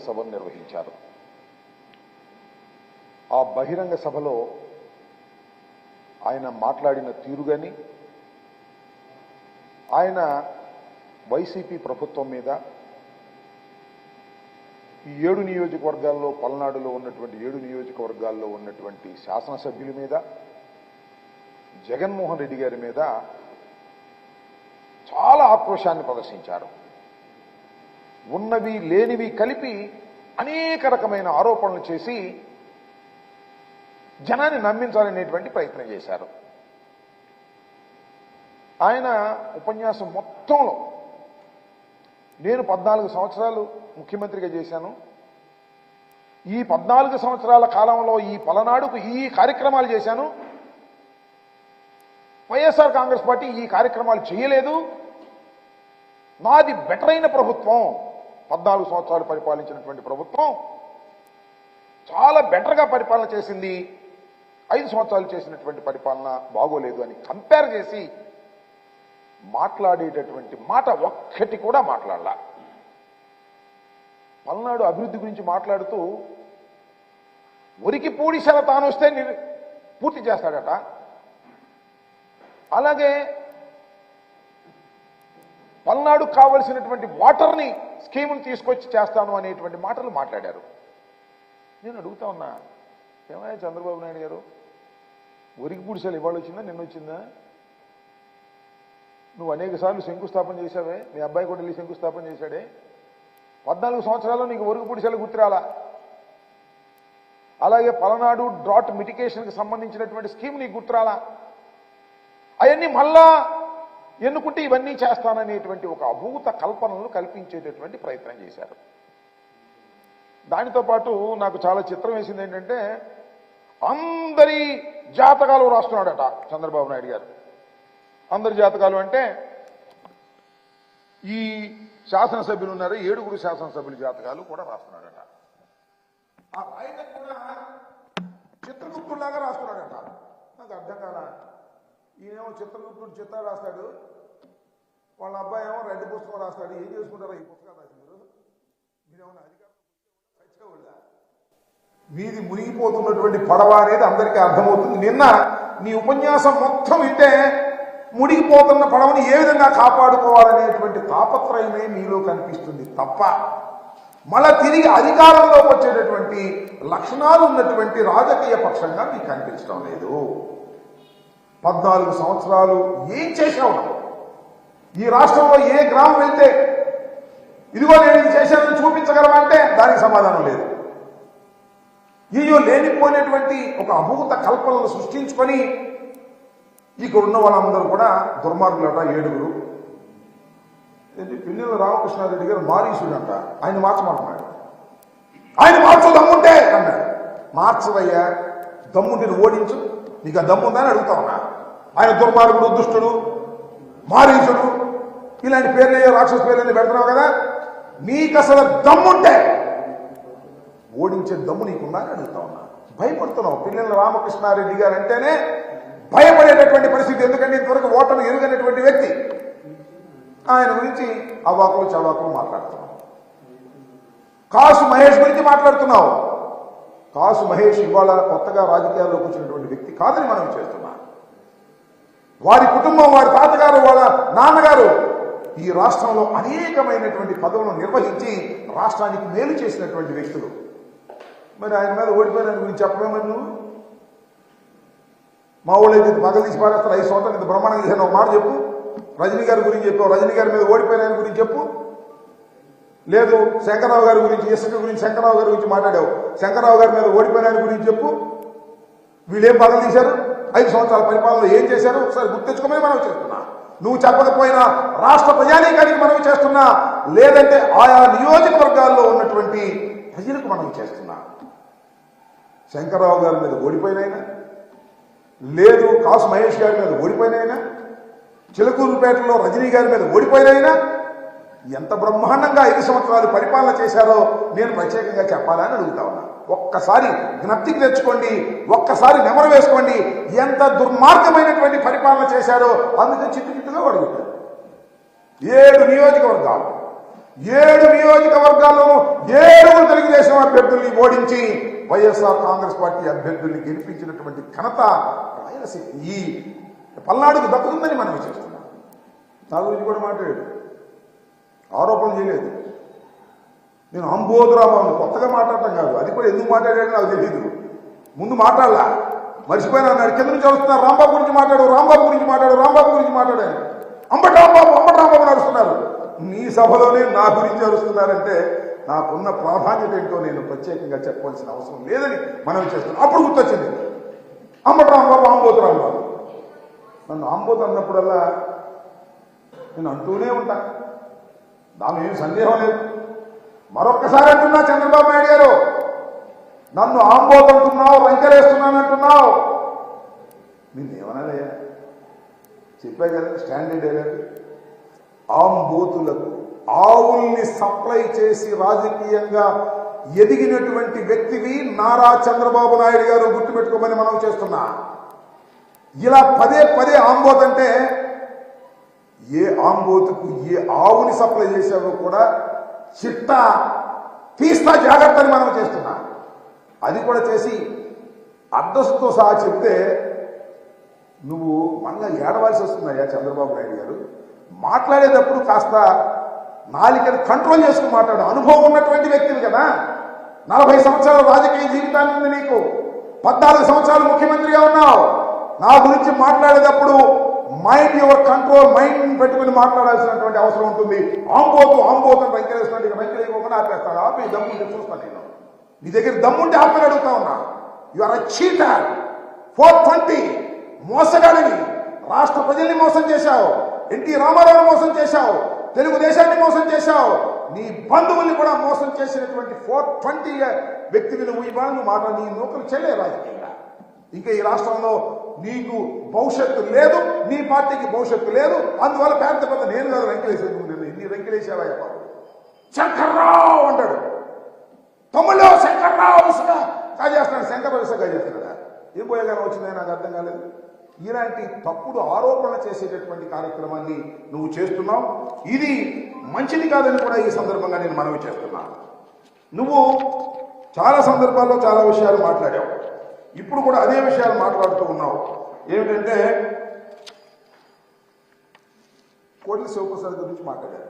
సభను నిర్వహించారు. ఆ బహిరంగ సభలో ఆయన మాట్లాడిన తీరు కానీ, ఆయన వైసీపీ ప్రభుత్వం మీద, ఈ 7 నియోజకవర్గాల్లో, పల్నాడులో ఉన్నటువంటి 7 నియోజకవర్గాల్లో ఉన్నటువంటి శాసనసభ్యుల మీద, జగన్మోహన్ రెడ్డి గారి మీద చాలా ఆక్రోశాన్ని ప్రదర్శించారు. ఉన్నవి లేనివి కలిపి అనేక రకమైన ఆరోపణలు చేసి జనాన్ని నమ్మించాలనేటువంటి ప్రయత్నం చేశారు. ఆయన ఉపన్యాసం మొత్తంలో నేను 14 సంవత్సరాలు ముఖ్యమంత్రిగా చేశాను, ఈ 14 సంవత్సరాల కాలంలో ఈ పలనాడుకు ఈ కార్యక్రమాలు చేశాను, వైఎస్ఆర్ కాంగ్రెస్ పార్టీ ఈ కార్యక్రమాలు చేయలేదు, నాది బెటర్ అయిన ప్రభుత్వం, 14 సంవత్సరాలు పరిపాలించినటువంటి ప్రభుత్వం చాలా బెటర్గా పరిపాలన చేసింది, 5 సంవత్సరాలు చేసినటువంటి పరిపాలన బాగోలేదు అని కంపేర్ చేసి మాట్లాడేటటువంటి మాట ఒక్కటి కూడా మాట్లాడాల. పల్నాడు అభివృద్ధి గురించి మాట్లాడుతూ ఒరికి పూడిసెల తాను వస్తే పూర్తి చేస్తాడట, అలాగే పల్నాడుకు కావలసినటువంటి వాటర్ని స్కీమును తీసుకొచ్చి చేస్తాను అనేటువంటి మాటలు మాట్లాడారు. నేను అడుగుతా ఉన్నా, ఏమయ్యా చంద్రబాబు నాయుడు గారు, ఒరికి పూడిసెల ఇవాళ వచ్చిందా నిన్న వచ్చిందా? నువ్వు అనేక సార్లు శంకుస్థాపన చేశావే, మీ అబ్బాయి కూడా వెళ్ళి శంకుస్థాపన చేశాడే, 14 సంవత్సరాల్లో నీకు ఒరికి పూడిసెల గుర్తురాలా? అలాగే పలనాడు డ్రాట్ మిటికేషన్కి సంబంధించినటువంటి స్కీమ్ నీకు గుర్తురాలా? అవన్నీ మళ్ళా ఎన్నుకుంటే ఇవన్నీ చేస్తాననేటువంటి ఒక అభూత కల్పనలు కల్పించేటటువంటి ప్రయత్నం చేశారు. దానితో పాటు నాకు చాలా చిత్రం వేసింది ఏంటంటే, అందరి జాతకాలు రాస్తున్నాడట చంద్రబాబు నాయుడు గారు. అందరి జాతకాలు అంటే ఈ శాసనసభ్యులు ఉన్నారు, 7 శాసనసభ్యుల జాతకాలు కూడా రాస్తున్నాడట. ఆ రాయటం కూడా చిత్రగుప్తులాగా రాస్తున్నాడట. నాకు అర్థం కాదా, ఈయనేమో చిత్రగుప్తుడు చిత్రాలు రాస్తాడు, వాళ్ళ అబ్బాయి ఏమో రెడ్డి పుస్తకం రాస్తాడు. ఏం చేసుకుంటారా ఈ పుస్తకాలు రాసి మీరేమన్నా అధికారం సచ్చేవాళ్ళ? మీది మునిగిపోతున్నటువంటి పడవ అనేది అందరికీ అర్థమవుతుంది. నిన్న నీ ఉపన్యాసం మొత్తం వింటే మునిగిపోతున్న పడవని ఏ విధంగా కాపాడుకోవాలనేటువంటి తాపత్రయమే మీలో కనిపిస్తుంది తప్ప మళ్ళా తిరిగి అధికారంలోకి వచ్చేటటువంటి లక్షణాలు ఉన్నటువంటి రాజకీయ పక్షంగా మీకు కనిపించడం లేదు. 14 సంవత్సరాలు ఏం చేశావు? ఈ రాష్ట్రంలో ఏ గ్రామం వెళ్తే ఇదిగో నేను ఇది చేశానని చూపించగలవా అంటే దానికి సమాధానం లేదు. ఈయో లేనిపోయినటువంటి ఒక అభూత కల్పనలు సృష్టించుకొని ఇక్కడ ఉన్న వాళ్ళందరూ కూడా దుర్మార్గులట. 7 పిల్లల రామకృష్ణారెడ్డి గారు మారీసుడంట, ఆయన మార్చమంటున్నాడు. ఆయన మార్చు దమ్ముంటే అన్నాడు. మార్చవయ్యా, దమ్ముంటే ఓడించు, నీకు ఆ దమ్ముందని అడుగుతా ఉన్నా. ఆయన దుర్మార్గుడు, దుష్టుడు, మారీసుడు ఇలాంటి పేర్లు, రాక్షస పేర్లు పెడుతున్నావు కదా, నీకు అసలు దమ్ముంటే ఓడించే దమ్ము నీకుందా అని అడుగుతా ఉన్నా. భయపడుతున్నావు. పిల్లల రామకృష్ణారెడ్డి గారు అంటేనే భయపడేటటువంటి పరిస్థితి. ఎందుకంటే ఇంతవరకు ఓటమి ఎరుగనటువంటి వ్యక్తి. ఆయన గురించి అవాకులు చవాకులు మాట్లాడుతున్నావు. కాసు మహేష్ గురించి మాట్లాడుతున్నావు. కాసు మహేష్ ఇవాళ కొత్తగా రాజకీయాల్లోకి వచ్చినటువంటి వ్యక్తి కాదని మనం చేస్తున్నాం. వారి కుటుంబం, వారి తాతగారు, వాళ్ళ నాన్నగారు ఈ రాష్ట్రంలో అనేకమైనటువంటి పదవులను నిర్వహించి రాష్ట్రానికి మేలు చేసినటువంటి వ్యక్తులు. మరి ఆయన మీద ఓడిపోయిన గురించి చెప్పమేమని నువ్వు? మా ఊళ్ళో అయితే పగలు తీసి పారేస్తారు, 5 సంవత్సరాలు ఇంత బ్రహ్మాండంగా చేశాను ఒక మాట చెప్పు. రజనీ గారి గురించి చెప్పావు, రజనీ గారి మీద ఓడిపోయిన గురించి చెప్పు. లేదు శంకరరావు గారి గురించి, ఇసుక గురించి శంకరరావు గారి గురించి మాట్లాడావు, శంకరరావు గారి మీద ఓడిపోయిన గురించి చెప్పు. వీళ్ళేం పగలు తీశారు, 5 సంవత్సరాల పరిపాలనలో ఏం చేశారు ఒకసారి గుర్తించుకోమని మనం చేస్తున్నా. నువ్వు చెప్పకపోయినా రాష్ట్ర ప్రజానీకానికి మనం చేస్తున్నా, లేదంటే ఆయా నియోజకవర్గాల్లో ఉన్నటువంటి ప్రజలకు మనం చేస్తున్నా. శంకరరావు గారి మీద ఓడిపోయినైనా, లేదు కాసు మహేష్ గారి మీద ఓడిపోయినైనా, చిలకూరుపేటలో రజనీ గారి మీద ఓడిపోయినైనా ఎంత బ్రహ్మాండంగా 5 సంవత్సరాలు పరిపాలన చేశారో నేను ప్రత్యేకంగా చెప్పాలని అడుగుతా ఉన్నా. ఒక్కసారి జ్ఞప్తికి తెచ్చుకోండి, ఒక్కసారి నెమరు వేసుకోండి, ఎంత దుర్మార్గమైనటువంటి పరిపాలన చేశారో. అందుకే చిట్టుగా అడుగుతారు. 7 నియోజకవర్గాలు 7 నియోజకవర్గాల్లోనూ 7 తెలుగుదేశం అభ్యర్థుల్ని ఓడించి వైఎస్ఆర్ కాంగ్రెస్ పార్టీ అభ్యర్థుల్ని గెలిపించినటువంటి ఘనత రాయలసీమ ఈ పల్నాడుకు దక్కుతుందని మనం చేస్తున్నాం. నా గురించి కూడా మాట్లాడాడు, ఆరోపణలు చేయలేదు. నేను అంబోధురాబాబు కొత్తగా మాట్లాడటం కాదు, అది కూడా ఎందుకు మాట్లాడాడో నాకు తెలియదు. ముందు మాట్లాడలా, మర్చిపోయినా అన్నాడు. కింద నుంచి వస్తున్నారు, రాంబాబు గురించి మాట్లాడు, రాంబాబు గురించి మాట్లాడు, రాంబాబు గురించి మాట్లాడాను. అంబటి రాంబాబు నడుస్తున్నారు. నీ సభలోనే నా గురించి అరుస్తున్నారంటే నాకున్న ప్రాధాన్యత ఏంటో నేను ప్రత్యేకంగా చెప్పవలసిన అవసరం లేదని మనం చేస్తున్నాం. అప్పుడు గుర్తొచ్చింది అంబటి రాంబాబు, ఆంబోతు రాంబాబు. నన్ను ఆంబోతు అన్నప్పుడల్లా నేను అంటూనే ఉంటా, దాని ఏం సందేహం లేదు. మరొక్కసారి అంటున్నా, చంద్రబాబు నాయుడు గారు నన్ను ఆంబోతు అంటున్నావు, వెంకరేస్తున్నానంటున్నావు, నిన్నేమనాలయ్యా? చెప్పా కదా స్టాండర్డ్ డైలాగ్. ఆంబోతులకు ఆవుల్ని సప్లై చేసి రాజకీయంగా ఎదిగినటువంటి వ్యక్తివి నారా చంద్రబాబు నాయుడు గారు, గుర్తుపెట్టుకోమని మనం చేస్తున్నా. ఇలా పదే పదే ఆంబోత్ అంటే ఏ ఆంబోతుకు ఏ ఆవుని సప్లై చేసావో కూడా చిట్టా తీస్తా జాగ్రత్త అని మనం చేస్తున్నా. అది కూడా చేసి అడ్రస్తో సహా చెప్తే నువ్వు మళ్ళా ఏడవలసి వస్తుందయ్యా చంద్రబాబు నాయుడు గారు. మాట్లాడేటప్పుడు కాస్త నాలికని కంట్రోల్ చేసుకుని మాట్లాడు. అనుభవం ఉన్నటువంటి వ్యక్తివి కదా, 40 సంవత్సరాల రాజకీయ జీవితాన్ని ఉంది నీకు, 14 సంవత్సరాలు ముఖ్యమంత్రిగా ఉన్నావు. నా గురించి మాట్లాడేటప్పుడు మైండ్ యువర్ కంట్రోల్, మైండ్ పెట్టుకుని మాట్లాడాల్సినటువంటి అవసరం ఉంటుంది. ఆంబోతు అని వెంకటేశ్వర వెంకటేశ్వర ఆపేస్తాడు. ఆపి దమ్ముంటే చూస్తాను నేను, నీ దగ్గర దమ్ముంటే ఆపని అడుగుతా ఉన్నా. యు ఆర్ అ చీటర్, 420 మోసగాడిని. రాష్ట్ర ప్రజల్ని మోసం చేశావు, ఎన్టీ రామారావుని మోసం చేశావు, తెలుగుదేశాన్ని మోసం చేశావు, నీ బంధువుల్ని కూడా మోసం చేసినటువంటి 420 వ్యక్తిని నువ్వు ఇవాళ నువ్వు మాట నీ నూకలు చెల్లే రాజకీయంగా. ఇంకా ఈ రాష్ట్రంలో నీకు భవిష్యత్తు లేదు, నీ పార్టీకి భవిష్యత్తు లేదు. అందువల్ల పెద్ద పెద్ద నేను కాదు వెంకటేశ్వర, ఇన్ని వెంకటేశ్వర బాబు శంకర్రావు అంటాడు. తమ్ముళ్ళు శంకర్రావు ఇసుక కాజేస్తున్నాడు, శంకర్రావు ఇసుక కాజేస్తున్నాడా? ఏం పోయేగానే వచ్చిందని నాకు అర్థం కాలేదు. ఇలాంటి తప్పుడు ఆరోపణ చేసేటటువంటి కార్యక్రమాన్ని నువ్వు చేస్తున్నావు. ఇది మంచిది కాదని కూడా ఈ సందర్భంగా నేను మనవి చేస్తున్నాను. నువ్వు చాలా సందర్భాల్లో చాలా విషయాలు మాట్లాడావు, ఇప్పుడు కూడా అదే విషయాలు మాట్లాడుతూ ఉన్నావు. ఏమిటంటే కోట్ల శివప్రసాద్ గురించి మాట్లాడారు.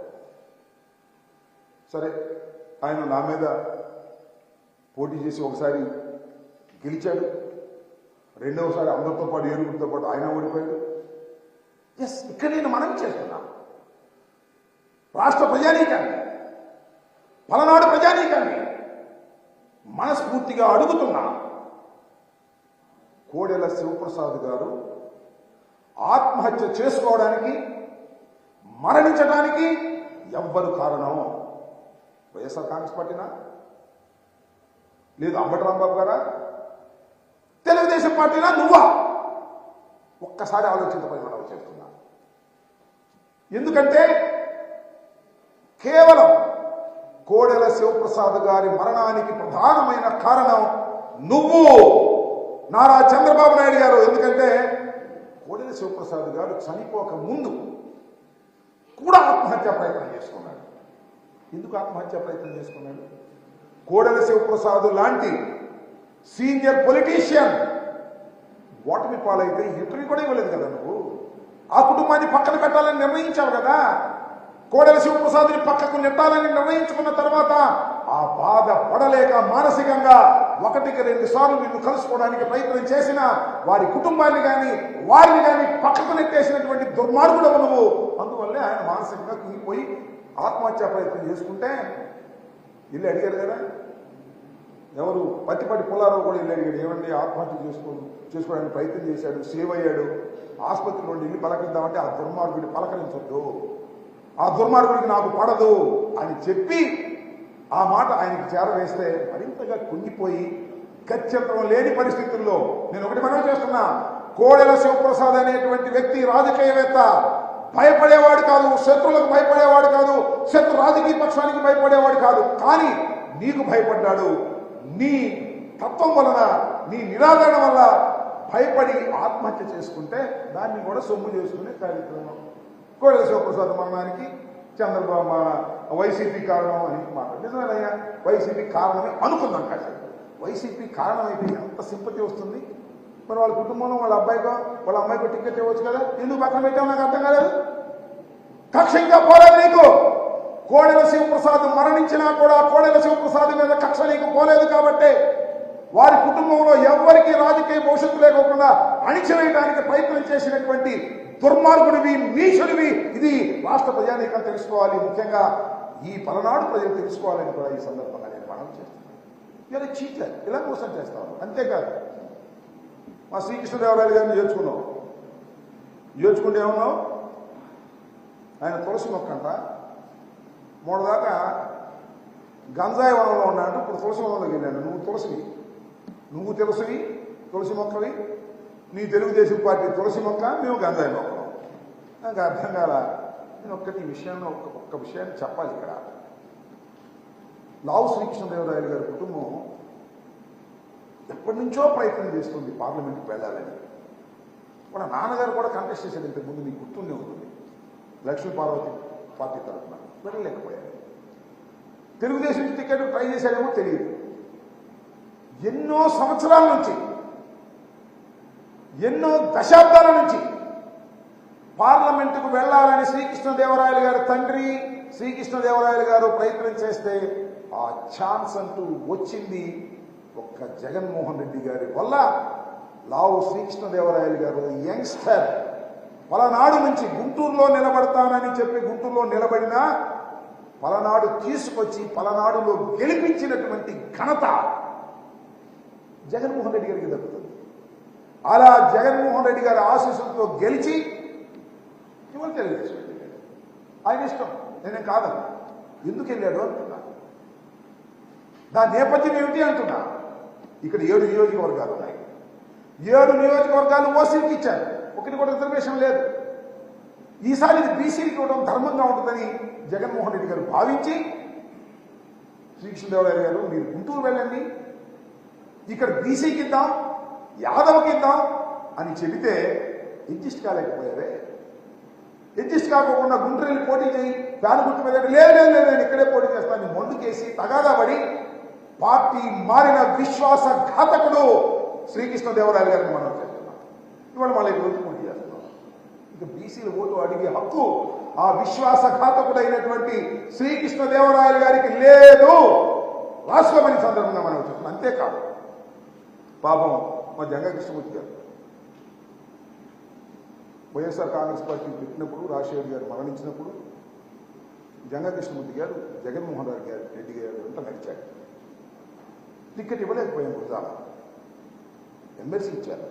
సరే, ఆయన నా మీద పోటీ చేసి ఒకసారి గెలిచాడు, రెండవసారి అందరితో పాటు ఏరుగురితో పాటు ఆయన ఓడిపోయాడు. ఎస్, ఇక్కడ నేను మనం చేస్తున్నా. రాష్ట్ర ప్రజానీకాన్ని, పలనాడు ప్రజానీకాన్ని మనస్ఫూర్తిగా అడుగుతున్నా, కోడెల శివప్రసాద్ గారు ఆత్మహత్య చేసుకోవడానికి, మరణించడానికి ఎవ్వరు కారణం? వైఎస్ఆర్ కాంగ్రెస్ పార్టీనా, లేదు అంబటి రాంబాబు గారా, తెలుగుదేశం పార్టీనా, నువ్వా? ఒక్కసారి ఆలోచించమని మనం చేస్తున్నా. ఎందుకంటే కేవలం కోడెల శివప్రసాద్ గారి మరణానికి ప్రధానమైన కారణం నువ్వు, నారా చంద్రబాబు నాయుడు గారు. ఎందుకంటే కోడెల శివప్రసాద్ గారు చనిపోక ముందు కూడా ఆత్మహత్యా ప్రయత్నం చేసుకున్నాడు. ఎందుకు ఆత్మహత్యా ప్రయత్నం చేసుకున్నాడు? కోడెల శివప్రసాద్ లాంటి సీనియర్ పొలిటీషియన్ ఓటమి పాలైతే ఇంటర్వ్యూ కూడా ఇవ్వలేదు కదా నువ్వు. ఆ కుటుంబాన్ని పక్కన పెట్టాలని నిర్ణయించావు కదా. కోడెల శివప్రసాద్ని పక్కకు నెట్టాలని నిర్ణయించుకున్న తర్వాత ఆ బాధ పడలేక మానసికంగా 1-2 సార్లు నిన్ను కలుసుకోవడానికి ప్రయత్నం చేసిన వారి కుటుంబాన్ని కానీ వారిని కానీ పక్కకు నెట్టేసినటువంటి దుర్మార్గుడు నువ్వు. అందువల్లే ఆయన మానసికంగా కుంగిపోయి ఆత్మహత్యా ప్రయత్నం చేసుకుంటే ఇల్లు అడిగారు కదా. ఎవరు? పత్తిపాటి పుల్లారావు కూడా ఇల్లు అడిగాడు, ఏమండి ఆత్మహత్య చేసుకోవడానికి ప్రయత్నం చేశాడు, సేవ్ అయ్యాడు, ఆసుపత్రిలో ఇల్లు పలకరిద్దామంటే ఆ దుర్మార్గుడి పలకరించొద్దు, ఆ దుర్మార్గుడికి నాకు పడదు అని చెప్పి ఆ మాట ఆయనకి చేరవేస్తే మరింతగా కుంగిపోయి గత్యంతరం లేని పరిస్థితుల్లో నేను ఒకటి మనం చేస్తున్నా, కోడెల శివప్రసాద్ అనేటువంటి వ్యక్తి రాజకీయవేత్త, భయపడేవాడు కాదు, శత్రువులకు భయపడేవాడు కాదు, శత్రు రాజకీయ పక్షానికి భయపడేవాడు కాదు. కానీ నీకు భయపడ్డాడు. నీ తత్వం వలన, నీ నిరాదరణ వల్ల భయపడి ఆత్మహత్య చేసుకుంటే దాన్ని కూడా సొమ్ము చేసుకునే కార్యక్రమం. కోడెల శివప్రసాద్ మరణానికి చంద్రబాబు వైసీపీ కారణం అని మాట్లాడు. నిజమేనయ్యా, వైసీపీ కారణమే అనుకుందాం కాదు. వైసీపీ కారణం అయితే ఎంత సింపతి వస్తుంది. మరి వాళ్ళ కుటుంబంలో వాళ్ళ అబ్బాయికో వాళ్ళ అమ్మాయికో టికెట్ ఇవ్వచ్చు కదా, ఎందుకు పక్కన పెట్టావు నాకు అర్థం కాలేదు. కక్ష ఇంకా పోలేదు నీకు. కోడెల శివప్రసాద్ మరణించినా కూడా కోడెల శివప్రసాద్ మీద కక్ష నీకు పోలేదు కాబట్టి వారి కుటుంబంలో ఎవరికి రాజకీయ భవిష్యత్తు లేకోకుండా అణిచివేయడానికి ప్రయత్నం చేసినటువంటి దుర్మార్గుడివి, నీచుడివి. ఇది రాష్ట్ర ప్రజానీకం తెలుసుకోవాలి, ముఖ్యంగా ఈ పలనాడు ప్రజలు తెలుసుకోవాలని కూడా ఈ సందర్భంగా నేను మనం చేస్తున్నాను. ఇలా చీట్లే ఇలా మోసం చేస్తాను. అంతేకాదు, మా శ్రీకృష్ణదేవరాయలు గారిని చేర్చుకుంటే ఏమన్నావు, ఆయన తులసి మొక్క అంట. మొన్నదాకా గంజాయి వనంలో ఉన్నాడు, ఇప్పుడు తులసి వనంలోకి వెళ్ళాడు. నువ్వు తులసి మొక్కవి, నీ తెలుగుదేశం పార్టీ తులసి మొక్క, మేము గంజాయి మొక్కలు. నాకు అర్థం కాల. నేను ఒక్కటి విషయంలో ఒక్క విషయాన్ని చెప్పాలి. ఇక్కడ లావు శ్రీకృష్ణదేవరాయలు గారి కుటుంబం ఎప్పటి నుంచో ప్రయత్నం చేస్తుంది పార్లమెంట్కి వెళ్ళాలని. వాళ్ళ నాన్నగారు కూడా కంటెస్ట్ చేశాడు ఇంతకుముందు, మీకు గుర్తుండే ఉంటుంది, లక్ష్మీ పార్వతి పార్టీ తరఫున. వెళ్ళలేకపోయారు. తెలుగుదేశం టికెట్ ట్రై చేశాడేమో తెలియదు. ఎన్నో సంవత్సరాల నుంచి, ఎన్నో దశాబ్దాల నుంచి పార్లమెంటుకు వెళ్ళాలని శ్రీకృష్ణదేవరాయలు గారి తండ్రి శ్రీకృష్ణదేవరాయలు గారు ప్రయత్నం చేస్తే ఆ ఛాన్స్ అంటూ వచ్చింది ఒక్క జగన్మోహన్ రెడ్డి గారి వల్ల. లావు శ్రీకృష్ణదేవరాయలు గారు యంగ్స్టర్ పలనాడు నుంచి గుంటూరులో నిలబడతానని చెప్పి గుంటూరులో నిలబడినా పలనాడు తీసుకొచ్చి పలనాడులో గెలిపించినటువంటి ఘనత జగన్మోహన్ రెడ్డి గారికి దక్కుతుంది. అలా జగన్మోహన్ రెడ్డి గారి ఆశీస్సులతో గెలిచి ఇవాళ తెలుగుదేశం వెళ్ళాడు. ఆయన ఇష్టం, నేనేం కాదన్నా. ఎందుకు వెళ్ళాడు అంటున్నా, దాని నేపథ్యం ఏమిటి అంటున్నా. ఇక్కడ 7 నియోజకవర్గాలు ఉన్నాయి. 7 నియోజకవర్గాలు ఓసీకి ఇచ్చారు, ఒకటి కూడా రిజర్వేషన్ లేదు. ఈసారి ఇది బీసీకి ఇవ్వడం ధర్మంగా ఉంటుందని జగన్మోహన్ రెడ్డి గారు భావించి శ్రీకృష్ణదేవరాయలు గారు మీరు గుంటూరు వెళ్ళండి, ఇక్కడ బీసీకి ఇద్దాం, యాదవ్కి ఇద్దాం అని చెబితే అడ్జస్ట్ కాలేకపోయారే. అడ్జస్ట్ కాకుండా గుంటూరు వెళ్ళి పోటీ చేయి, ఫ్యాన్ గుర్తు మీద లేదు నేను ఇక్కడే పోటీ చేస్తాను మొండుకేసి తగాదా పడి పార్టీ మారిన విశ్వాసఘాతకుడు శ్రీకృష్ణదేవరాయలు గారిని మనం చేస్తున్నాం. ఇవాళ మళ్ళీ రోజు పోటీ చేస్తున్నాం. ఇక బీసీల ఓటు అడిగే హక్కు ఆ విశ్వాసఘాతకుడైనటువంటి శ్రీకృష్ణదేవరాయలు గారికి లేదు. రాష్ట్రమని సందర్భంగా మనం చెప్తున్నాం. అంతేకాదు, పాపం మా జంగా కృష్ణమూర్తి గారు వైఎస్ఆర్ కాంగ్రెస్ పార్టీ పెట్టినప్పుడు, రాజశేఖర్ గారు మరణించినప్పుడు జంగా కృష్ణమూర్తి గారు జగన్మోహన్ రెడ్డి గారు అంతా నడిచాడు. టికెట్ ఇవ్వలేకపోయాం. గుజరాత్ ఎమ్మెల్సీ ఇచ్చారు.